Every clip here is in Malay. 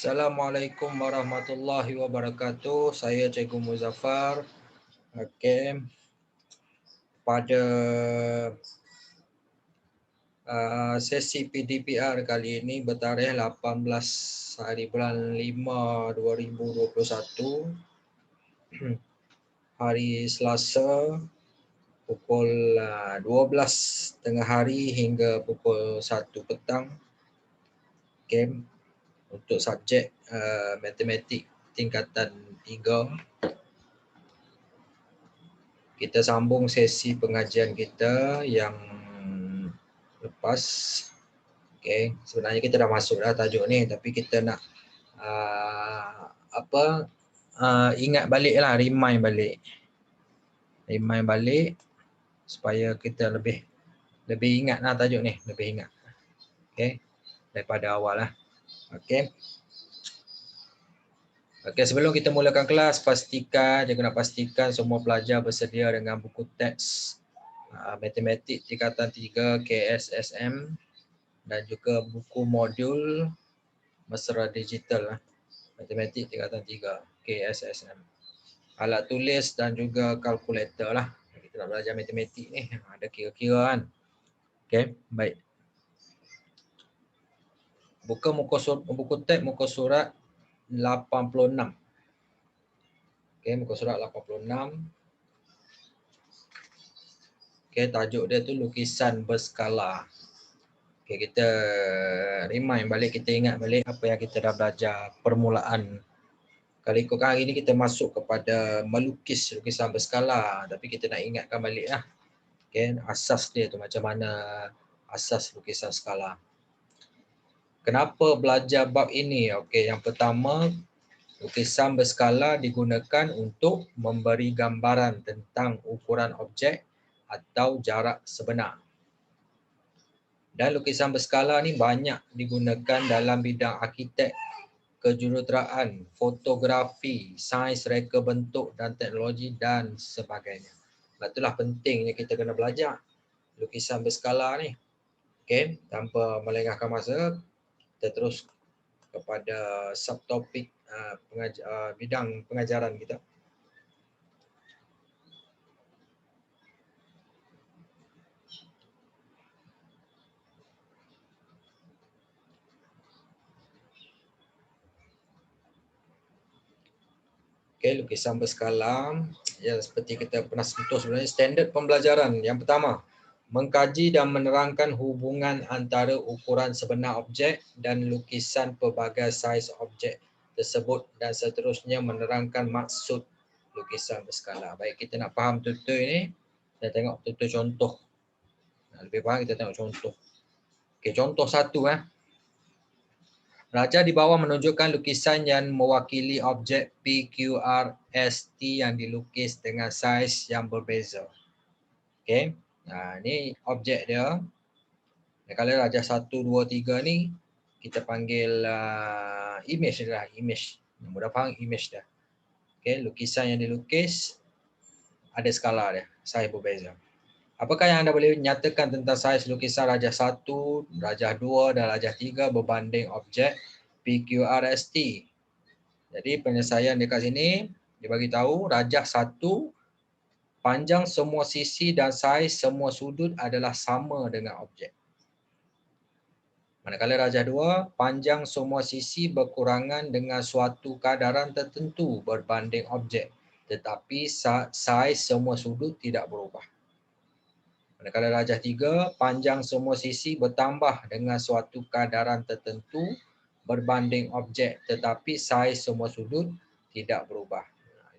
Assalamualaikum warahmatullahi wabarakatuh. Saya Cikgu Muzaffar. Okey. Pada sesi PDPR kali ini bertarikh 18 hari bulan 5 2021. Hari Selasa pukul 12 tengah hari hingga pukul 1 petang. Okey. Untuk subjek matematik tingkatan 3. Kita sambung sesi pengajian kita yang lepas. Okey, sebenarnya kita dah masuk dah tajuk ni, tapi kita nak ingat balik lah, remind balik supaya kita lebih ingat lah tajuk ni, lebih ingat. Okey, daripada awal lah. Okey. Okey, sebelum kita mulakan kelas, nak pastikan semua pelajar bersedia dengan buku teks matematik tingkatan 3 KSSM dan juga buku modul mesra digital matematik tingkatan 3 KSSM. Alat tulis dan juga kalkulator lah. Kita nak belajar matematik ni, ada kira-kira kan. Okey, baik. Buka buku teks muka surat 86. Okey, muka surat 86. Okey, tajuk dia tu lukisan berskala. Okey, kita remind balik, kita ingat balik apa yang kita dah belajar permulaan. Kalau ikutkan hari ni kita masuk kepada melukis lukisan berskala, tapi kita nak ingatkan balik lah. Okay, asas dia tu macam mana asas lukisan skala. Kenapa belajar bab ini? Okey, yang pertama, lukisan berskala digunakan untuk memberi gambaran tentang ukuran objek atau jarak sebenar. Dan lukisan berskala ni banyak digunakan dalam bidang arkitek, kejuruteraan, fotografi, sains reka bentuk dan teknologi dan sebagainya. Sebab itulah pentingnya kita kena belajar lukisan berskala ni. Okey, tanpa melengahkan masa, kita terus kepada subtopik bidang pengajaran kita. Okay, lukisan berskala, ya seperti kita pernah sentuh sebenarnya, standard pembelajaran. Yang pertama, mengkaji dan menerangkan hubungan antara ukuran sebenar objek dan lukisan pelbagai saiz objek tersebut dan seterusnya menerangkan maksud lukisan berskala. Baik, kita nak faham betul-betul ini, kita tengok betul-betul contoh. Lebih faham kita tengok contoh. Okay, contoh satu. Raja di bawah menunjukkan lukisan yang mewakili objek PQRST yang dilukis dengan saiz yang berbeza. Okey. Ini objek dia. Kalau Raja 1, 2, 3 ni kita panggil image dia lah, image. Mudah faham image dia. Okey, lukisan yang dilukis ada skala dia, saiz berbeza. Apakah yang anda boleh nyatakan tentang saiz lukisan Raja 1, Raja 2 dan Raja 3 berbanding objek PQRST? Jadi penyelesaian dekat sini, dia bagi tahu Rajah 1, panjang semua sisi dan saiz semua sudut adalah sama dengan objek. Manakala Rajah 2, panjang semua sisi berkurangan dengan suatu kadaran tertentu berbanding objek, tetapi saiz semua sudut tidak berubah. Manakala Rajah 3, panjang semua sisi bertambah dengan suatu kadaran tertentu berbanding objek, tetapi saiz semua sudut tidak berubah.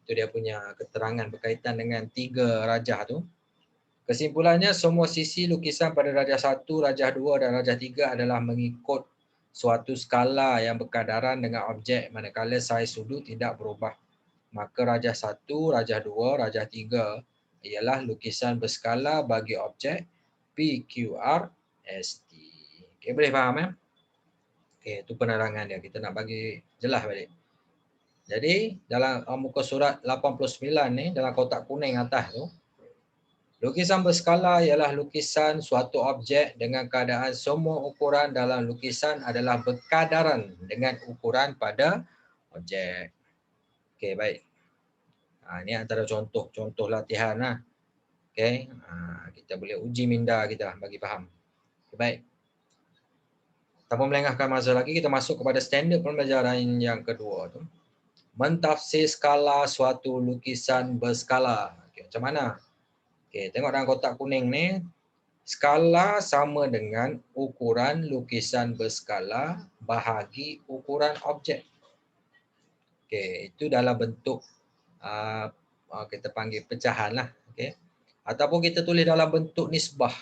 Itu dia punya keterangan berkaitan dengan 3 rajah tu. Kesimpulannya, semua sisi lukisan pada Rajah 1, Rajah 2 dan Rajah 3 adalah mengikut suatu skala yang berkadaran dengan objek manakala saiz sudut tidak berubah. Maka Rajah 1, Rajah 2, Rajah 3 ialah lukisan berskala bagi objek PQRST. Okay, boleh faham? Okay, itu penerangan dia. Kita nak bagi jelas balik. Jadi dalam muka surat 89 ni, dalam kotak kuning atas tu, Lukisan berskala ialah lukisan suatu objek dengan keadaan semua ukuran dalam lukisan adalah berkadaran dengan ukuran pada objek. Okey, baik. Ini antara contoh latihan lah. Okey, kita boleh uji minda kita bagi faham. Okay, baik. Tanpa melengahkan masa lagi, kita masuk kepada standard pembelajaran yang kedua tu. Mentafsir skala suatu lukisan berskala. Okay, macam mana? Okay, tengok dalam kotak kuning ni, skala sama dengan ukuran lukisan berskala bahagi ukuran objek. Okay, itu dalam bentuk kita panggil pecahan lah. Okay. Ataupun kita tulis dalam bentuk nisbah.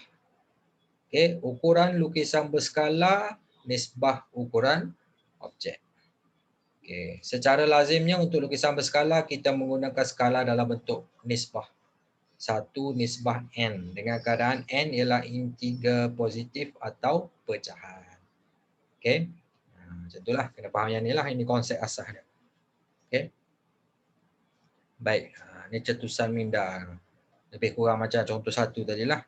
Okay, ukuran lukisan berskala nisbah ukuran objek. Okay. Secara lazimnya untuk lukisan berskala kita menggunakan skala dalam bentuk nisbah. 1 nisbah n dengan keadaan n ialah integer positif atau pecahan. Okey. Macam itulah, kena faham yang ni lah, ini konsep asas dia. Okey. Baik, ni cetusan minda. Lebih kurang macam contoh 1 tadilah.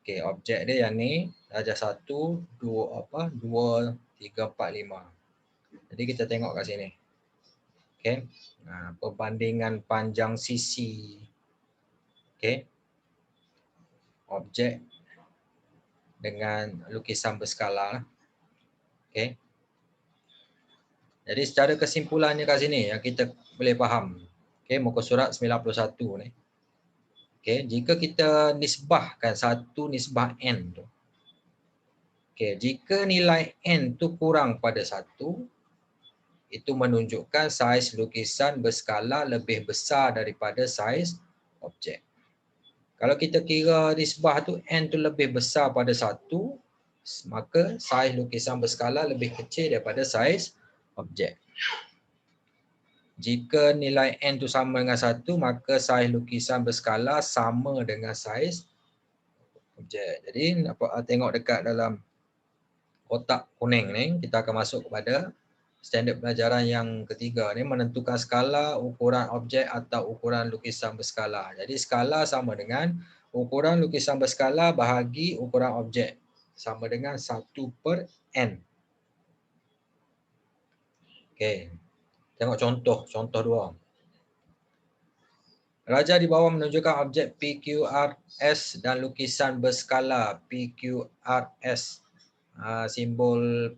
Okey, objek dia yang ni darjah 1, 2, 3, 4, 5. Jadi kita tengok kat sini. Okey. Perbandingan panjang sisi. Okey. Objek dengan lukisan berskala. Okey. Jadi secara kesimpulannya kat sini yang kita boleh faham. Okey, muka surat 91 ni. Okey, jika kita nisbahkan 1 nisbah n tu. Okey, jika nilai n tu kurang pada 1, itu menunjukkan saiz lukisan berskala lebih besar daripada saiz objek. Kalau kita kira nisbah tu n tu lebih besar pada 1, maka saiz lukisan berskala lebih kecil daripada saiz objek. Jika nilai n tu sama dengan 1, maka saiz lukisan berskala sama dengan saiz objek. Jadi tengok dekat dalam kotak kuning ni, kita akan masuk kepada standard pelajaran yang ketiga ni, menentukan skala ukuran objek atau ukuran lukisan berskala. Jadi skala sama dengan ukuran lukisan berskala bahagi ukuran objek, sama dengan 1/n. Okey. Tengok contoh 2. Raja di bawah menunjukkan objek PQRS dan lukisan berskala PQRS, simbol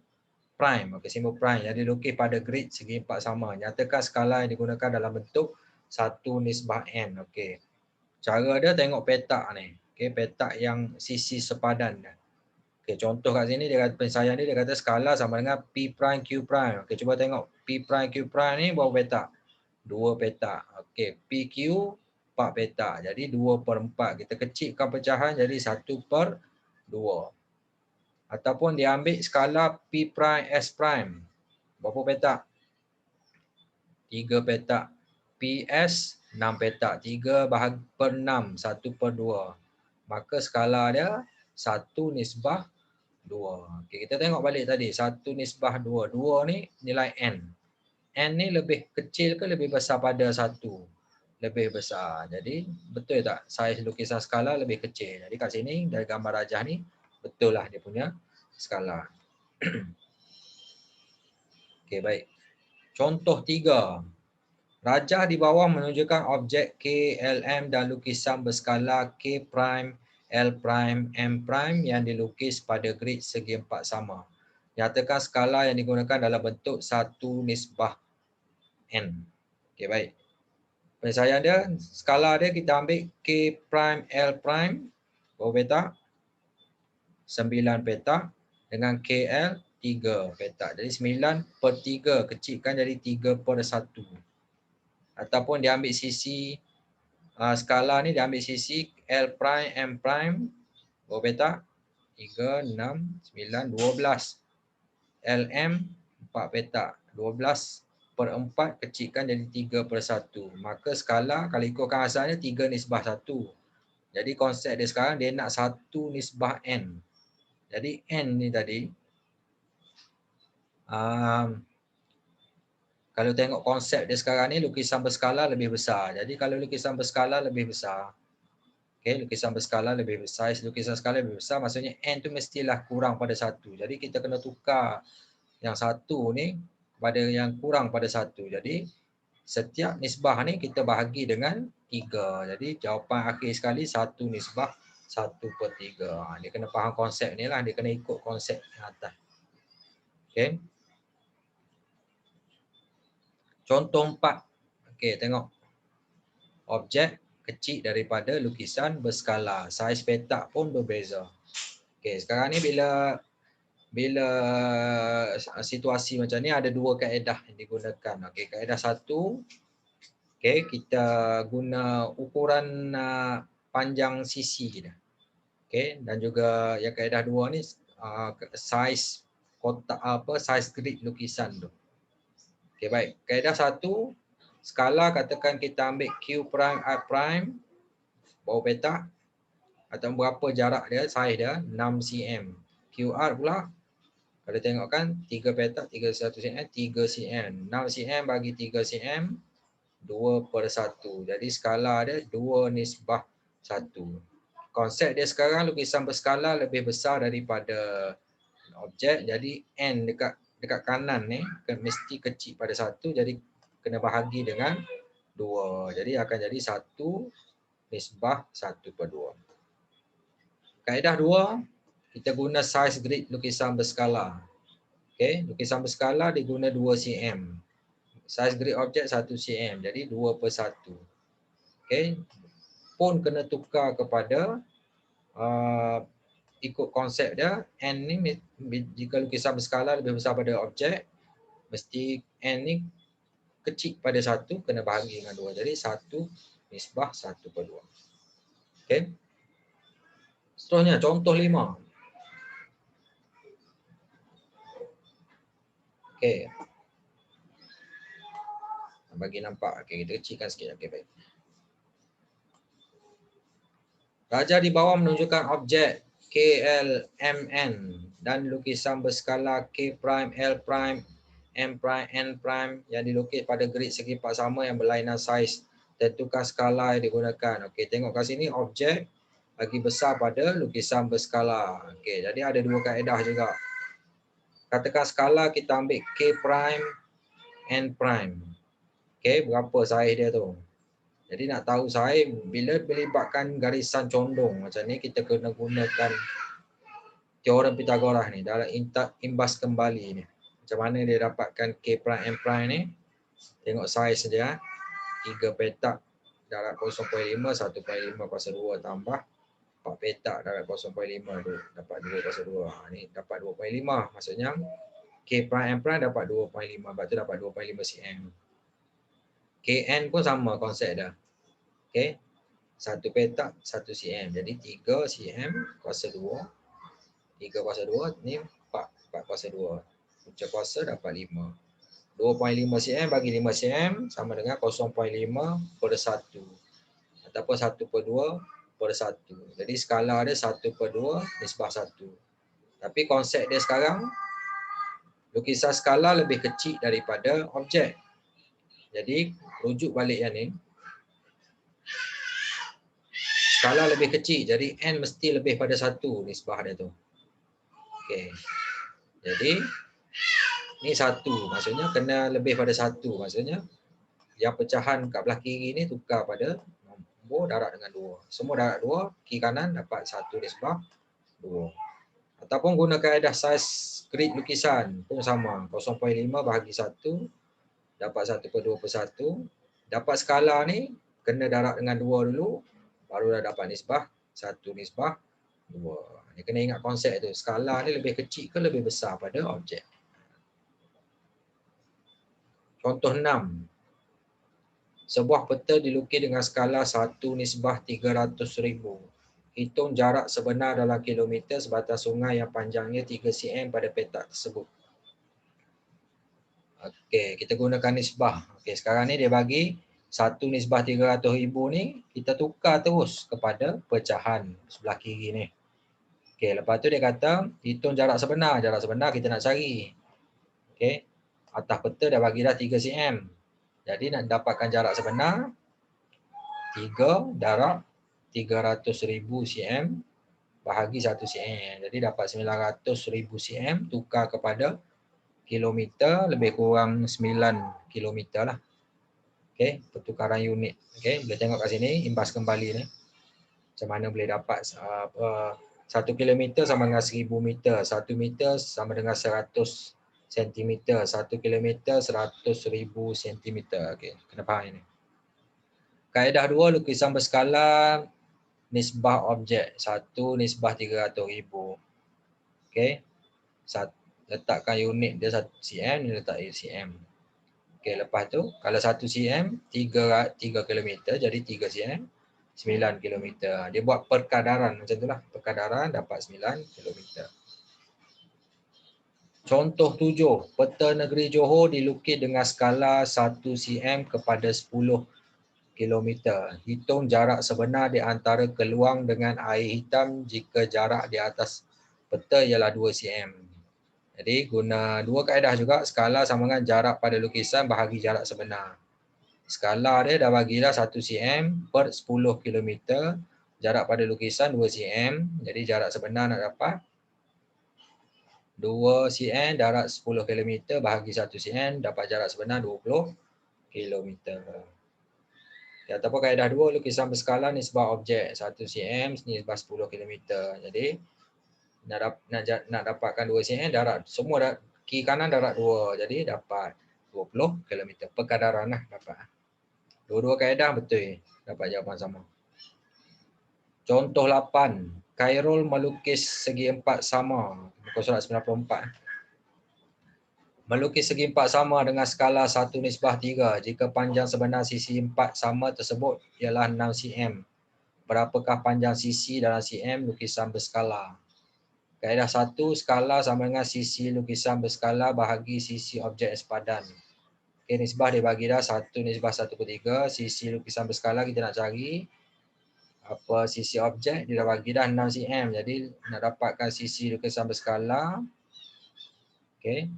prime. Okey, simbol prime yang dilukis pada grid segi 4 sama. Nyatakan skala yang digunakan dalam bentuk 1 nisbah n. Okey. Cara dia tengok petak ni. Okey, petak yang sisi sepadan dia. Okey, contoh kat sini dia kata penyelesaian dia kata skala sama dengan P prime Q prime. Okey, cuba tengok P prime Q prime ni berapa petak? 2 petak. Okey, PQ 4 petak. Jadi 2/4. Kita kecilkan pecahan jadi 1/2. Ataupun dia ambil skala P prime S prime. Berapa petak? 3 petak. PS 6 petak. 3/6, 1/2. Maka skala dia 1 nisbah 2. Okey, kita tengok balik tadi. 1 nisbah 2. 2 ni nilai N. N ni lebih kecil ke lebih besar pada 1? Lebih besar. Jadi betul tak? Saiz lukisan skala lebih kecil. Jadi kat sini dari gambar rajah ni betul lah dia punya skala. Okey, baik. Contoh 3. Rajah di bawah menunjukkan objek K, LM dan lukisan berskala K prime, L prime, M prime yang dilukis pada grid segi 4 sama. Nyatakan skala yang digunakan dalam bentuk 1 nisbah N. Okey, baik. Penyelesaian dia, skala dia kita ambil K prime, L prime. Berapa petak? 9 petak. Dengan KL 3 petak. Jadi 9/3. Kecilkan jadi 3/1. Ataupun dia ambil sisi skala ni, dia ambil sisi L prime, M prime. Berapa petak? 3, 6, 9, 12. LM 4 petak. 12/4 kecilkan jadi 3/1. Maka skala kalau ikutkan asalnya 3 nisbah 1. Jadi konsep dia sekarang dia nak 1 nisbah N. Jadi N ni tadi, kalau tengok konsep dia sekarang ni, lukisan berskala lebih besar. Jadi kalau lukisan berskala lebih besar, Okey, lukisan berskala lebih besar, lukisan skala lebih besar maksudnya N tu mestilah kurang pada 1. Jadi kita kena tukar yang 1 ni pada yang kurang pada 1. Jadi setiap nisbah ni kita bahagi dengan 3. Jadi jawapan akhir sekali 1 nisbah 1/3. Dia kena faham konsep ni lah, dia kena ikut konsep yang atas. Okey. Contoh 4. Okey, tengok. Objek kecil daripada lukisan berskala. Saiz petak pun berbeza. Okey, sekarang ni bila situasi macam ni ada dua kaedah yang digunakan. Okey, kaedah 1, okey, kita guna ukuran panjang sisi dia. Okey, dan juga yang kaedah 2 ni saiz kotak saiz grid lukisan tu. Okey, baik. Kaedah 1, skala katakan kita ambil Q prime R prime bawah petak atau berapa jarak dia, saiz dia 6 cm. QR pula kalau tengok kan 3 petak 31 cm 3 cm. 6 cm bagi 3 cm 2/1. Jadi skala dia 2 nisbah 1. Konsep dia sekarang lukisan berskala lebih besar daripada objek, jadi N dekat kanan ni mesti kecil pada 1, jadi kena bahagi dengan 2. Jadi akan jadi 1 nisbah 1/2. Kaedah 2, kita guna saiz grid lukisan berskala. Okey, lukisan berskala diguna 2 cm. Saiz grid objek 1 cm, jadi 2/1. Okey, pun kena tukar kepada ikut konsep dia, N ni jika lukisan berskala lebih besar pada objek, mesti N ni kecil pada 1, kena bahagi dengan 2. Jadi 1 nisbah 1/2. Okey. Seterusnya contoh 5. Okey. Bagi nampak, okey, kita kecilkan sikit. Okey, baik. Raja di bawah menunjukkan objek KLMN dan lukisan berskala K prime, L prime, M prime, N prime yang dilukis pada grid segi empat sama yang berlainan saiz. Tentukan skala yang digunakan. Okey, tengok kat sini objek lagi besar pada lukisan berskala. Okey, jadi ada dua kaedah juga. Katakan skala kita ambil K prime, N prime. Okey, berapa saiz dia tu? Jadi nak tahu saiz, bila melibatkan garisan condong macam ni, kita kena gunakan teorem Pythagoras ni dalam imbas kembali ni. Macam mana dia dapatkan K prime, M prime ni? Tengok saiz saja. 3 petak darab 0.5, 1/5/2 tambah 4 petak darab 0.5 tu dapat 2/2. Ni dapat 2.5. Maksudnya K prime M prime dapat 2.5. Sebab tu dapat 2.5 cm. Kn pun sama konsep dah. Okey. 1 petak 1 cm. Jadi 3 cm kuasa 2. 3 kuasa 2 ni 4 kuasa 2. Ucap kuasa dapat 5. 2.5 cm bagi 5 cm sama dengan 0.5/1 ataupun 1/2/1. Jadi skala dia 1/2 nisbah 1. Tapi konsep dia sekarang lukisan skala lebih kecil daripada objek. Jadi rujuk balik yang ni. Skala lebih kecil, jadi N mesti lebih pada 1 nisbah dia tu. Okey. Jadi ni 1, maksudnya kena lebih pada 1. Maksudnya yang pecahan kat belah kiri ni tukar pada nombor darab dengan 2. Semua darab 2, kiri kanan dapat 1 nisbah 2. Ataupun guna kaedah saiz grid lukisan pun sama. 0.5 bahagi 1 dapat 1/2/1. Dapat skala ni kena darab dengan 2 dulu, barulah dapat nisbah 1 nisbah 2. Ni kena ingat konsep tu. Skala ni lebih kecil ke lebih besar pada objek. Contoh 6. Sebuah peta dilukis dengan skala 1 nisbah 300,000. Hitung jarak sebenar dalam kilometer sebatang sungai yang panjangnya 3 cm pada petak tersebut. Okey, kita gunakan nisbah. Okey, sekarang ni dia bagi 1 nisbah 300,000 ni kita tukar terus kepada pecahan sebelah kiri ni. Okey, lepas tu dia kata hitung jarak sebenar. Jarak sebenar kita nak cari. Okey, atas peta dah bagi dah 3 cm. Jadi nak dapatkan jarak sebenar 3 darab 300,000 cm bahagi 1 cm. Jadi dapat 900,000 cm tukar kepada kilometer, lebih kurang 9 kilometer lah. Okey, pertukaran unit. Okey, boleh tengok kat sini imbas kembali ni. Macam mana boleh dapat 1 kilometer sama dengan 1000 meter, 1 meter sama dengan 100 sentimeter, 1 kilometer 100,000 sentimeter. Okey, kena faham ini. Kaedah 2, lukisan berskala nisbah objek 1 nisbah 300,000. Okey. Letakkan unit dia 1 cm, ni letak cm. Okey, lepas tu kalau 1 cm 3 kilometer jadi 3 cm 9 kilometer. Dia buat perkadaran macam itulah. Perkadaran dapat 9 kilometer. Contoh 7, peta negeri Johor dilukis dengan skala 1 cm kepada 10 kilometer. Hitung jarak sebenar di antara keluang dengan air hitam jika jarak di atas peta ialah 2 cm. Jadi guna dua kaedah juga, skala sama dengan jarak pada lukisan bahagi jarak sebenar. Skala dia dah bagilah 1 cm per 10 km. Jarak pada lukisan 2 cm. Jadi jarak sebenar nak dapat 2 cm darab 10 km bahagi 1 cm dapat jarak sebenar 20 km. Ataupun kaedah 2, lukisan berskala nisbah objek 1 cm nisbah 10 km. Jadi nak dapatkan 2 cm darab semua kiri kanan darab 2. Jadi dapat 20 km. Perkadaran lah dapat. Dua-dua kaedah betul dapat jawapan sama. Contoh 8. Khairul melukis segi empat sama. Muka surat 94. Melukis segi empat sama dengan skala 1 nisbah 3 jika panjang sebenar sisi empat sama tersebut ialah 6 cm. Berapakah panjang sisi dalam cm lukisan berskala? Kaedah 1, skala sama dengan sisi lukisan berskala bahagi sisi objek sepadan. Okay, nisbah dia bagi dah 1 nisbah 1/3. Sisi lukisan berskala kita nak cari. Apa sisi objek dia dah bagi dah 6 cm. Jadi nak dapatkan sisi lukisan berskala. Okey.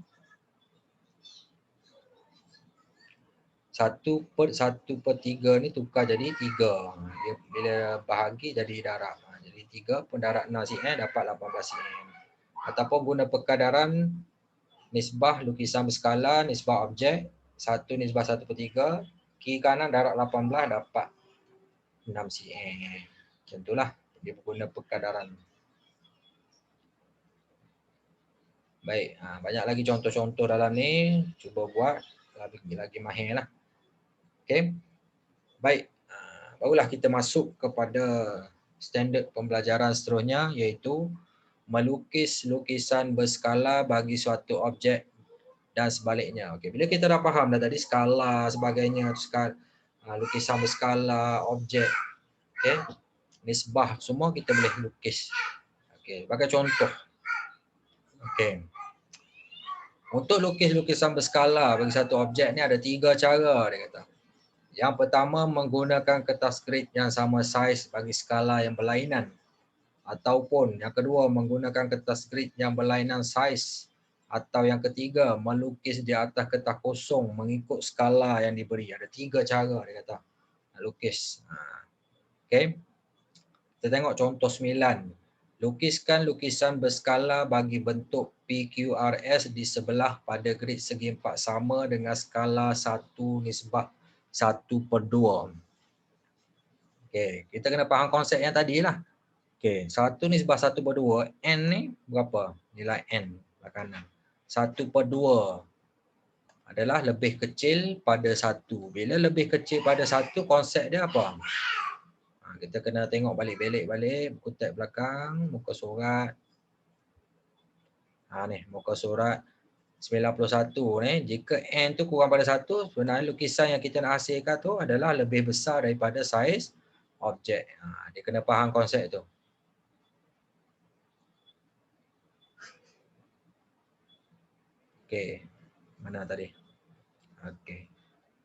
1/1/3 ni tukar jadi 3. Dia bila bahagi jadi darab. Jadi 3 pun darab 6 cm dapat 18 cm. Ataupun guna perkadaran nisbah lukisan berskala, nisbah objek 1 nisbah 1/3. Kiri kanan darab 18 dapat 6 cm. Macam itulah dia guna perkadaran. Baik, banyak lagi contoh-contoh dalam ni. Cuba buat lagi mahir lah. Okay. Baik, barulah kita masuk kepada standard pembelajaran seterusnya iaitu melukis lukisan berskala bagi suatu objek dan sebaliknya. Okay. Bila kita dah faham dah tadi skala sebagainya, lukisan berskala, objek, okay, nisbah, semua kita boleh lukis. Okay. Sebagai contoh. Okay. Untuk lukis lukisan berskala bagi satu objek ni ada 3 cara dia kata. Yang pertama menggunakan kertas grid yang sama saiz bagi skala yang berlainan. Ataupun yang kedua menggunakan kertas grid yang berlainan saiz. Atau yang ketiga melukis di atas kertas kosong mengikut skala yang diberi. Ada 3 cara dia kata nak lukis. Okay. Kita tengok contoh 9. Lukiskan lukisan berskala bagi bentuk PQRS di sebelah pada grid segi empat sama dengan skala 1 nisbah 1/2. Okey, kita kena faham konsep yang tadi lah. Okey, 1 nisbah 1/2, N ni berapa? Nilai N belah kanan. 1/2 adalah lebih kecil pada 1. Bila lebih kecil pada 1, konsep dia apa? Kita kena tengok balik buku teks belakang, muka surat. Ni, muka surat 91 ni. Jika N tu kurang pada 1, sebenarnya lukisan yang kita nak hasilkan tu adalah lebih besar daripada saiz objek. Dia kena faham konsep tu. Okey. Mana tadi? Okey.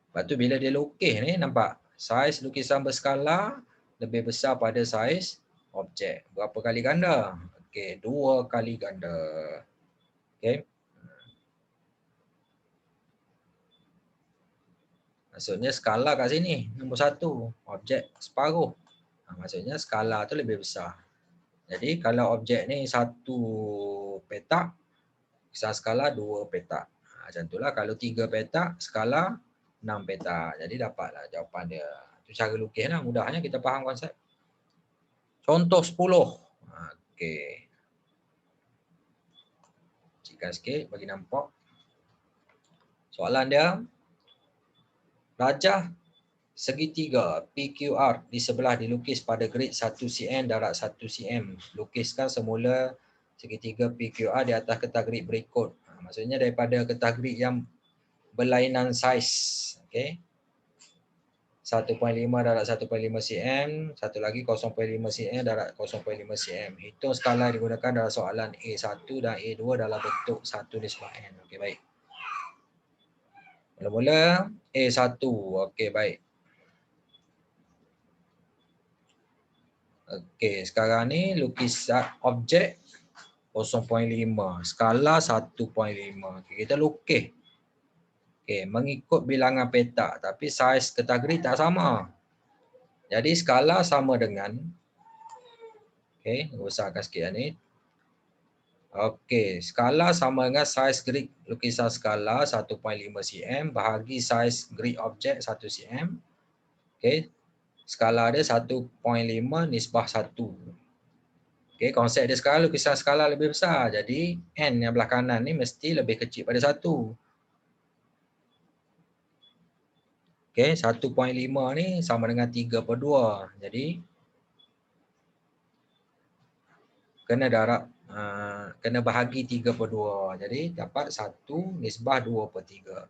Lepas tu bila dia lukis ni nampak saiz lukisan berskala lebih besar pada saiz objek. Berapa kali ganda? Okey, 2 kali ganda. Okey. Maksudnya skala kat sini nombor 1, objek separuh. Maksudnya skala tu lebih besar. Jadi kalau objek ni 1 petak, lukisan skala 2 petak. Macam itulah kalau 3 petak, skala 6 petak. Jadi dapatlah jawapan dia. Itu cara lukis lah, mudahnya kita faham konsep. Contoh 10. Okey. Cikkan sikit bagi nampak. Soalan dia, rajah segitiga PQR di sebelah dilukis pada grid 1 cm darab 1 cm. Lukiskan semula segitiga PQR di atas kertas grid berikut. Maksudnya daripada kertas grid yang berlainan saiz. Okey. 1.5 darab 1.5 cm, satu lagi 0.5 cm darab 0.5 cm. Hitung skala digunakan dalam soalan A1 dan A2 dalam bentuk 1:n. Okey, baik. Mula-mula A1. Okey, baik. Okey, sekarang ni lukisan objek 0.5, skala 1.5. Okay, kita lukis. Okey, mengikut bilangan petak tapi saiz kertas grid tak sama. Jadi skala sama dengan, okey, besarkan sikit ni. Okey, skala sama dengan saiz grid lukisan skala 1.5 cm bahagi saiz grid objek 1 cm. Okey, skala dia 1.5 nisbah 1. Okey, konsep dia sekarang lukisan skala lebih besar. Jadi N yang belah kanan ni mesti lebih kecil pada 1. Okey, 1.5 ni sama dengan 3/2. Jadi kena darab, kena bahagi 3/2. Jadi dapat 1 nisbah 2/3.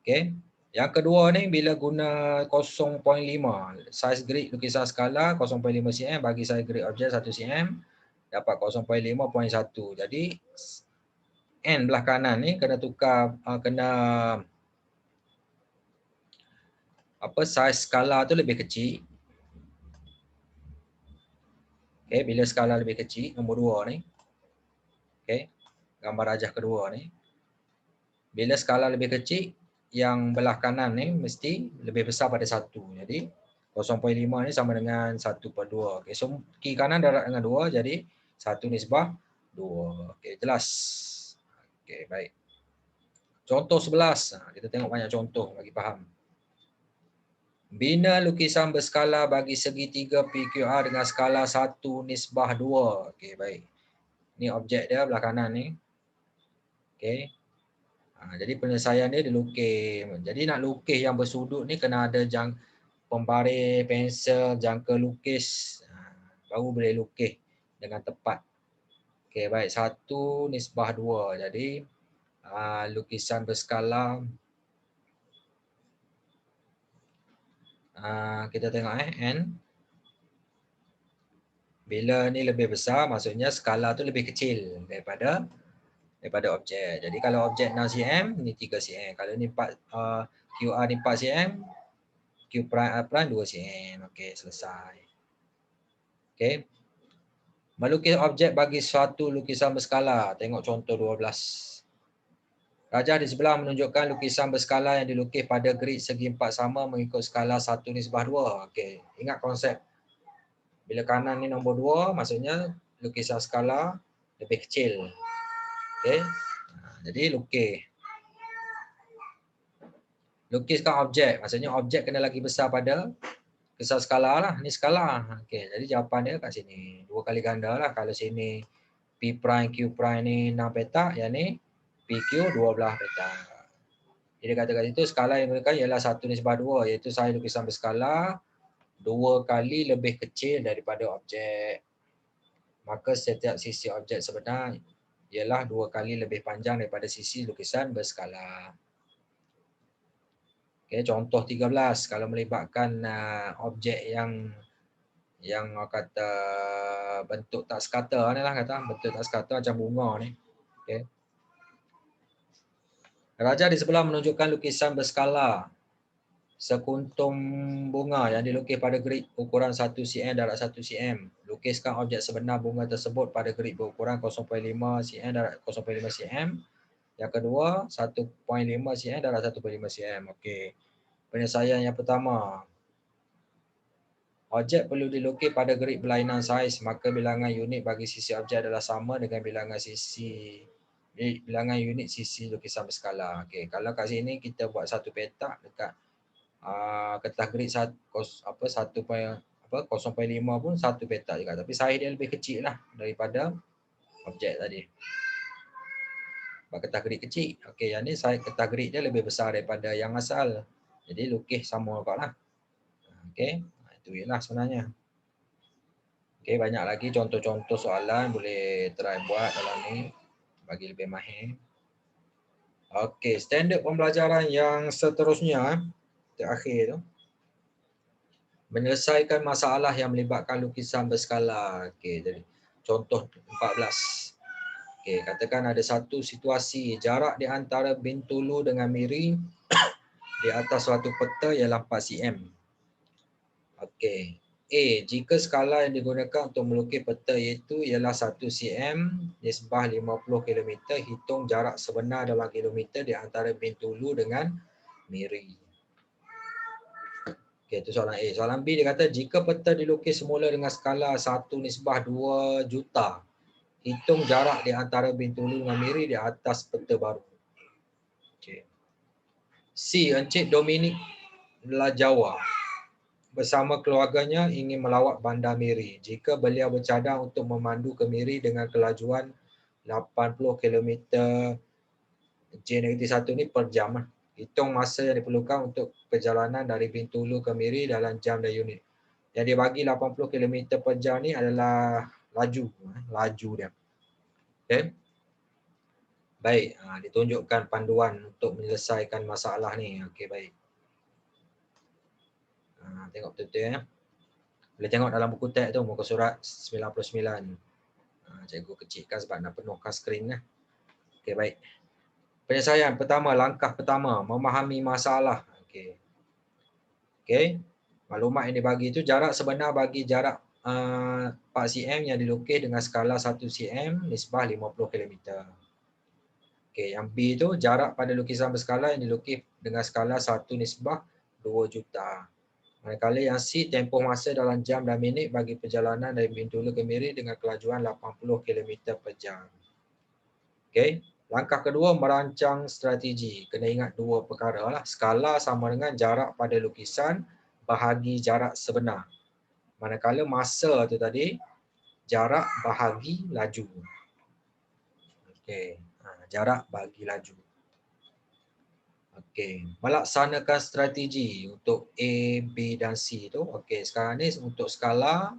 Okey. Yang kedua ni bila guna 0.5, saiz grid lukisan skala 0.5 cm bagi saiz grid objek 1 cm dapat 0.5.1. Jadi N belah kanan ni kena tukar, kena saiz skala tu lebih kecil. Okey, bila skala lebih kecil, nombor 2 ni. Okey, gambar rajah kedua ni. Bila skala lebih kecil, yang belah kanan ni mesti lebih besar pada 1. Jadi 0.5 ni sama dengan 1/2. Okey, so kiri kanan darab dengan 2, jadi 1 nisbah 2. Okey, jelas. Okey, baik. Contoh 11. Kita tengok banyak contoh bagi faham. Bina lukisan berskala bagi segitiga PQR dengan skala 1:2. Okey, baik. Ni objek dia belah kanan ni. Okey. Jadi penyelesaian dia dilukis. Jadi nak lukis yang bersudut ni kena ada pembaris, pensel, jangka lukis. Baru boleh lukis dengan tepat. Okey, baik. 1:2. Jadi lukisan berskala, kita tengok N. Bila ni lebih besar, maksudnya skala tu lebih kecil daripada objek. Jadi kalau objek 6 cm, ni 3 cm. Kalau ni QR ni 4 cm, Q prime 2 cm. Okey, selesai. Okey. Melukis objek bagi suatu lukisan berskala. Tengok contoh 12. Rajah di sebelah menunjukkan lukisan berskala yang dilukis pada grid segi empat sama mengikut skala 1:2. Okey, ingat konsep. Bila kanan ni nombor 2, maksudnya lukisan skala lebih kecil. Okey. Jadi lukis. Lukiskan objek. Maksudnya objek kena lagi besar pada lukisan skala lah. Ni skala. Okey, jadi jawapan dia kat sini. 2 kali ganda lah. Kalau sini P prime, Q prime ni 6 petak. Yang ni PQ 12 petak. Jadi kata kat situ skala yang digunakan ialah 1:2, iaitu saiz lukisan berskala 2 kali lebih kecil daripada objek. Maka setiap sisi objek sebenar ialah 2 kali lebih panjang daripada sisi lukisan berskala. Okay, contoh 13, kalau melibatkan objek yang orang kata bentuk tak sekata ni lah, kata bentuk tak sekata macam bunga ni. Okay. Rajah di sebelah menunjukkan lukisan berskala sekuntum bunga yang dilukis pada grid ukuran 1 cm darab 1 cm. Lukiskan objek sebenar bunga tersebut pada grid berukuran 0.5 cm darab 0.5 cm. Yang kedua 1.5 cm darab 1.5 cm. Okey. Penyelesaian yang pertama. Objek perlu dilukis pada grid berlainan saiz, maka bilangan unit bagi sisi objek adalah sama dengan bilangan unit sisi lukisan berskala. Okey, kalau kat sini kita buat satu petak dekat kertas grid 0.5 pun satu petak juga, tapi saiz dia lebih kecil lah daripada objek tadi. Sebab kertas grid kecil. Okey, yang ni saiz kertas grid dia lebih besar daripada yang asal. Jadi lukis sama juga lah. Okey, itu je lah sebenarnya. Okey, banyak lagi contoh-contoh soalan boleh try buat dalam ni bagi lebih mahir. Okey, standard pembelajaran yang seterusnya terakhir tu, menyelesaikan masalah yang melibatkan lukisan berskala. Okey, jadi contoh 14. Okey, katakan ada satu situasi jarak di antara Bintulu dengan Miri di atas suatu peta ialah 4 cm. Okey. A. Jika skala yang digunakan untuk melukis peta iaitu ialah 1 cm nisbah 50 km, hitung jarak sebenar dalam kilometer di antara Bintulu dengan Miri. Okey, itu soalan A. Soalan B dia kata jika peta dilukis semula dengan skala 1 nisbah 2 juta, hitung jarak di antara Bintulu dengan Miri di atas peta baru. Okey. C. Encik Dominik Lajawa bersama keluarganya ingin melawat Bandar Miri. Jika beliau bercadang untuk memandu ke Miri dengan kelajuan 80 km J-1 ni per jam. Hitung masa yang diperlukan untuk perjalanan dari Bintulu ke Miri dalam jam dan unit. Yang dia bagi 80 km per jam ni adalah laju dia. Okay. Baik, ditunjukkan panduan untuk menyelesaikan masalah ni. Okey, baik. Tengok betul-betul ya. Boleh tengok dalam buku teks tu, muka surat 99. Cikgu kecilkan sebab nak penuhkan skrin lah. Okey, baik. Penyelesaian pertama, langkah pertama, memahami masalah. Okey. Okey. Maklumat yang dibagi itu jarak sebenar bagi jarak 4 cm yang dilukis dengan skala 1 cm nisbah 50 km. Okey, yang B tu jarak pada lukisan berskala yang dilukis dengan skala 1 nisbah 2 juta. Manakala yang C, tempoh masa dalam jam dan minit bagi perjalanan dari Bintulu ke Miri dengan kelajuan 80 km per jam. Okey, langkah kedua merancang strategi. Kena ingat dua perkara lah. Skala sama dengan jarak pada lukisan bahagi jarak sebenar. Manakala masa tu tadi jarak bahagi laju. Okey, jarak bahagi laju. Okey, melaksanakan strategi untuk A, B dan C tu. Okey, sekarang ni untuk skala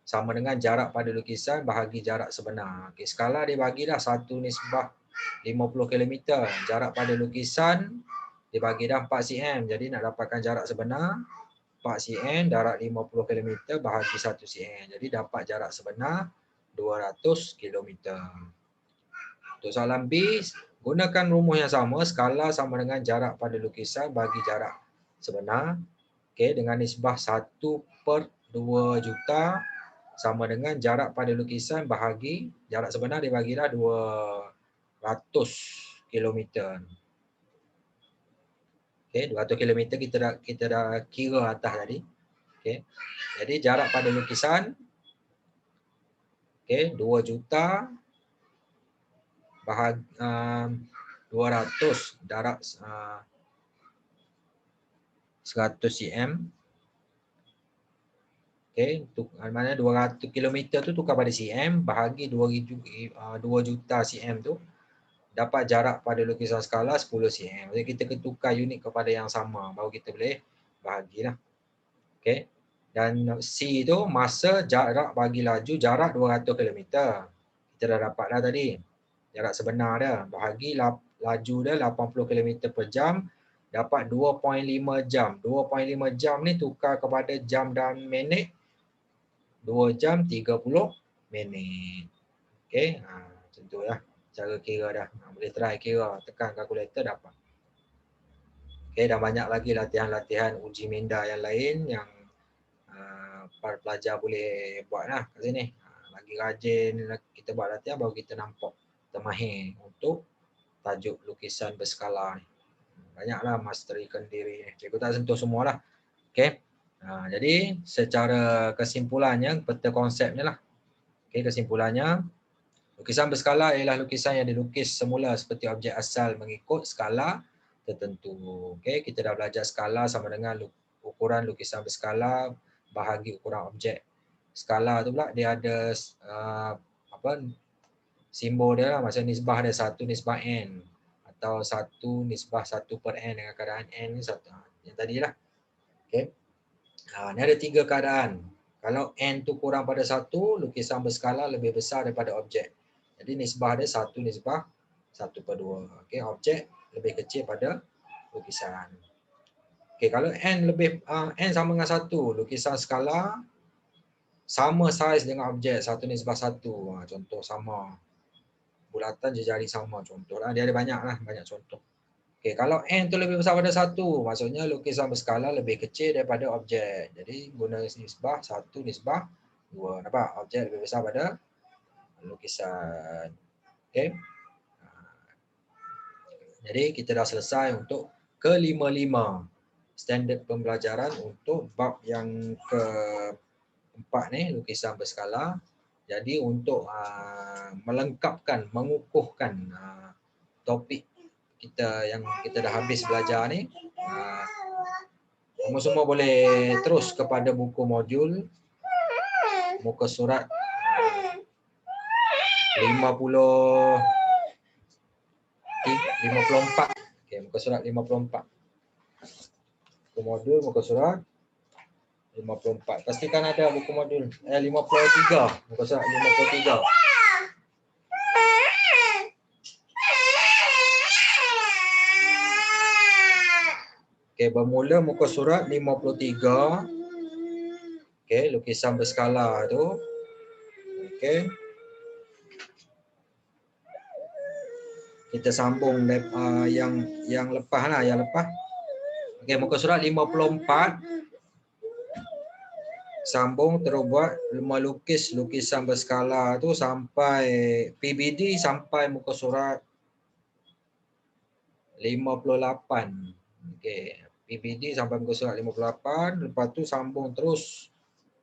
sama dengan jarak pada lukisan bahagi jarak sebenar. Okey, skala dia bagilah 1 nisbah 50 km. Jarak pada lukisan dia bagi dah 4 cm. Jadi nak dapatkan jarak sebenar 4 cm darab 50 km bahagi 1 cm. Jadi dapat jarak sebenar 200 km. Untuk soalan B, gunakan rumus yang sama, skala sama dengan jarak pada lukisan bagi jarak sebenar. Okey, dengan nisbah 1 per 2 juta sama dengan jarak pada lukisan bahagi jarak sebenar dibagilah 200 km. Okey, 200 km kita dah kira atas tadi. Okey. Jadi jarak pada lukisan 2 juta bahagi 200 darab 100 cm. Okey, maknanya 200 km tu tukar pada cm bahagi 2 juta cm tu dapat jarak pada lukisan skala 10 cm. Jadi kita tukar unit kepada yang sama baru kita boleh bahagilah. Okey. Dan C tu masa jarak bagi laju jarak 200 km. Kita dah dapat dah tadi. Jarak sebenar dia bahagi laju dia 80 km per jam dapat 2.5 jam. 2.5 jam ni tukar kepada jam dan minit 2 jam 30 minit. Okey, tentulah cara kira dah. Boleh try kira, tekan kalkulator dapat. Okey, dan banyak lagi latihan-latihan uji minda yang lain yang para pelajar boleh buatlah kat sini. Lagi rajin kita buat latihan baru kita nampak termahir untuk tajuk lukisan berskala ni. Banyaklah masterikan diri ni. Cikgu tak sentuh semualah. Okey. Jadi secara kesimpulannya, peta konsepnya lah. Okay, kesimpulannya, lukisan berskala ialah lukisan yang dilukis semula seperti objek asal mengikut skala tertentu. Okay, kita dah belajar skala sama dengan ukuran lukisan berskala bahagi ukuran objek. Skala tu pula dia ada simbol dia lah, macam nisbah dia 1 nisbah n atau 1 nisbah 1 per n dengan keadaan n ni satu. Yang tadi lah. Okay. Ni ada 3 keadaan. Kalau n tu kurang pada 1, lukisan berskala lebih besar daripada objek. Jadi nisbah dia 1 nisbah 1 per 2. Okay, objek lebih kecil pada lukisan. Okay, kalau n sama dengan 1, lukisan skala sama saiz dengan objek 1 nisbah 1. Contoh sama. Bulatan jari sama contoh lah. Dia ada banyak contoh. Okay, kalau n tu lebih besar pada 1, maksudnya lukisan berskala lebih kecil daripada objek. Jadi guna nisbah 1 nisbah 2. Nampak? Objek lebih besar pada lukisan. Okay. Jadi kita dah selesai untuk ke-5 standard pembelajaran untuk bab yang ke-4 ni, lukisan berskala. Jadi untuk melengkapkan, mengukuhkan topik kita yang kita dah habis belajar ni, kamu semua boleh terus kepada buku modul muka surat 54. Okey, muka surat 54. Buku modul muka surat 54. Pastikan ada buku modul 53, muka surat 53. Okey, bermula muka surat 53. Okey, lukisan berskala tu. Okey. Kita sambung yang lepas lah, yang lepas. Okey, muka surat 54. Sambung terus buat melukis lukisan berskala tu sampai PBD sampai muka surat 58. Okey, PBD sampai muka surat 58, lepas tu sambung terus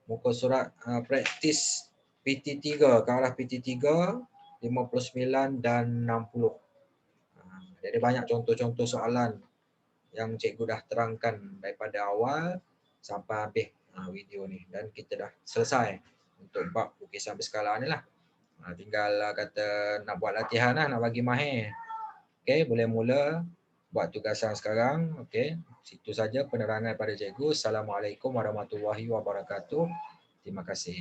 muka surat praktis PT3 ke arah PT3 59 dan 60. Jadi banyak contoh-contoh soalan yang cikgu dah terangkan daripada awal sampai habis video ni, dan kita dah selesai untuk bab lukisan berskala ni lah. Tinggal kata nak buat latihan lah, nak bagi mahir. Okey, boleh mula buat tugasan sekarang. Okey, situ saja penerangan pada cikgu. Assalamualaikum warahmatullahi wabarakatuh. Terima kasih.